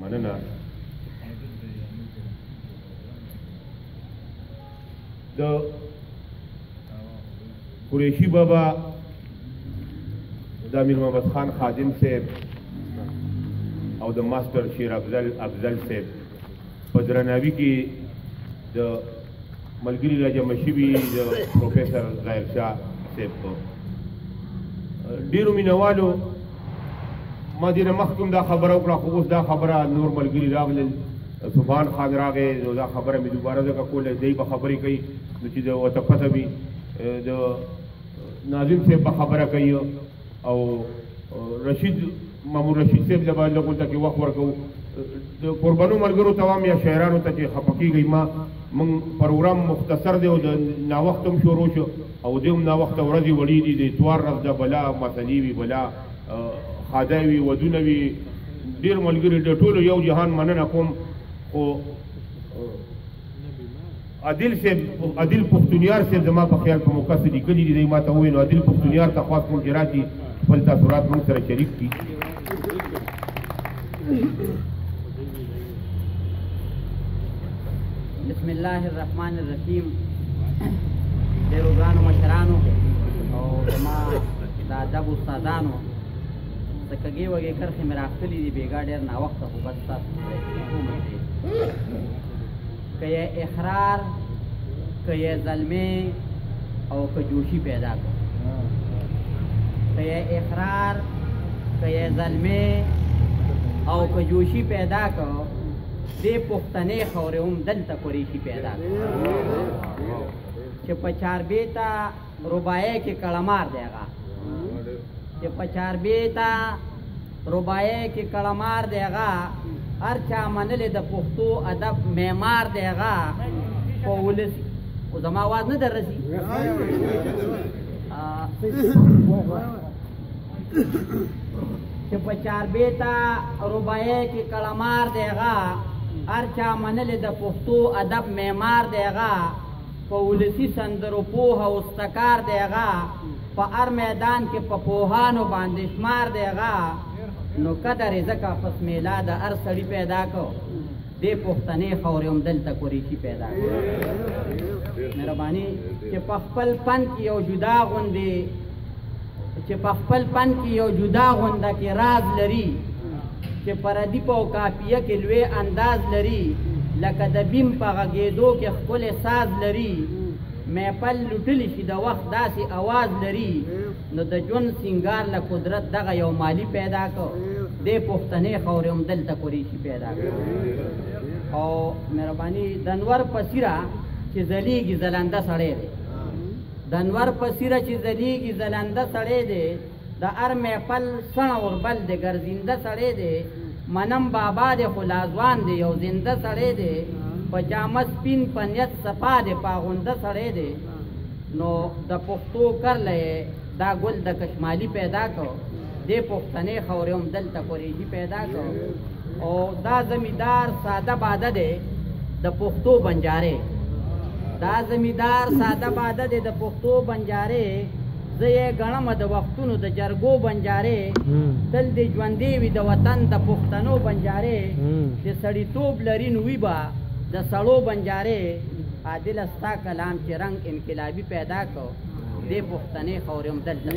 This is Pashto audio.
مننه. د قریشي بابا د امیر محمد خان خادم صاحب او د ماسټر شیر افضل صاحب په درناوي کې د ملګري راجمع شوي د پروفیسر ظاهر شاه صاحب په ډېرو مینوالو ما دې نه مخکې دا خبره وکړه، خو اوس دا خبره نور ملګري راغلل، سبحان خان راغی، نو دا خبره مې دوباره ځکه کوله، دی به خبرې کوي نو چې د ورته پته وي، د ناظم صاحب به خبره کوي او رشید مامور رشید صاحب له به لږ ورته کې وخت ورکوو. د قربانو ملګرو ته وایم یا شاعرانو ته چې خفه کېږئ، موږ پروګرام مختصر دی او د ناوخته هم شروع شو او دې هم ناوخته ورځې وړي دي، د اتوار ورځ ده، بلا مسلې وي، بلا خاده وي، ودونه وي، ډېر ملګري د ټولو یو جهان مننه کوم. خو عادل صاحب عادل پښتونیار صاحب زما په خیال په موقع څه لیکلي دي، دی ما ته وویل نو عادل پښتونیار ته خواست کوم چې راشي خپل تاثرات موږ سره شریک کړي. بسم الله الرحمن الرحیم. ډېرو ګرانو مشرانو او زما د ادب استادانو څه کږې وږې کرښې مې راښکلي دي، بېګا ډېر ناوخته، خو بس تاسو که یې اخرار، که یې ظلمې او که جوشي پیدا کړو، که یې اخرار، که یې ظلمې او که جوشي پیدا کړو، دې پښتنې خاورې هم دلته قریشي پیدا کړو چې په چاربیته ربایه کې کړمار دی هغه، چې په چاربیته ربایه کې کړمار دی هغه، هر چا منلې د پښتو ادب معمار دی هغه، په ولس خو زما آواز نه در رسي چې په چاربیته ربایه کې کړمار دی هغه، هر چا منلې د پښتو ادب معمار دی هغه، په ولسي سندرو پوهه او استکار دی هغه، په هر میدان کې په پوهانو باندې شمار دی هغه، نو قدر یې ځکه پس میلا د هر سړي پیدا کړو، دې پښتنې خاورې هم دلته قریشي پیدا کړو. مهرباني چې په خپل فن کې یو جدا غوندې، چې په خپل فن کې یو جدا غونده کې راز لري، چې په ردیف او کافیه کې لوی انداز لري، لکه د بیم په غږېدو کې ښکلی ساز لري، محفل لوټلی شي د وخت داسې اواز لري، نو د ژوند سینګار له قدرت دغه یو مالی پیدا کړو، دې پښتنې خاورې هم دلته قریشي پیدا کړو. او مهرباني د انور په څیره چې ځلیږي ځلنده سړی دی، د انور په څیره چې ځلیږي ځلنده سړی دی، د هر محفل سڼه وربل دی ګرځنده سړی دی، منم بابا دی خو لازوان دی یو زنده سړی دی، په جامه سپین په نیت صفا دی پاغونده سړی دی، نو د پښتو کرلی دا ګل د کشمالي پیدا کړو، دې پښتنې خاورې هم دلته قریشي پیدا کړو. او دا زمیندار ساده باده دی د پښتو بنجارې، دا زمیندار ساده باده دی د پښتو بنجارې، زه یې ګڼمه د وختونو د جرګو بنجارې، تل دې ژوندې وي د وطن د پښتنو بنجارې، چې سړیتوب لري نو وي به د سړو بنجارې، عادل ستا کلام چې رنګ انقلابي پیدا کړو، دې پښتنې خاورې هم دلته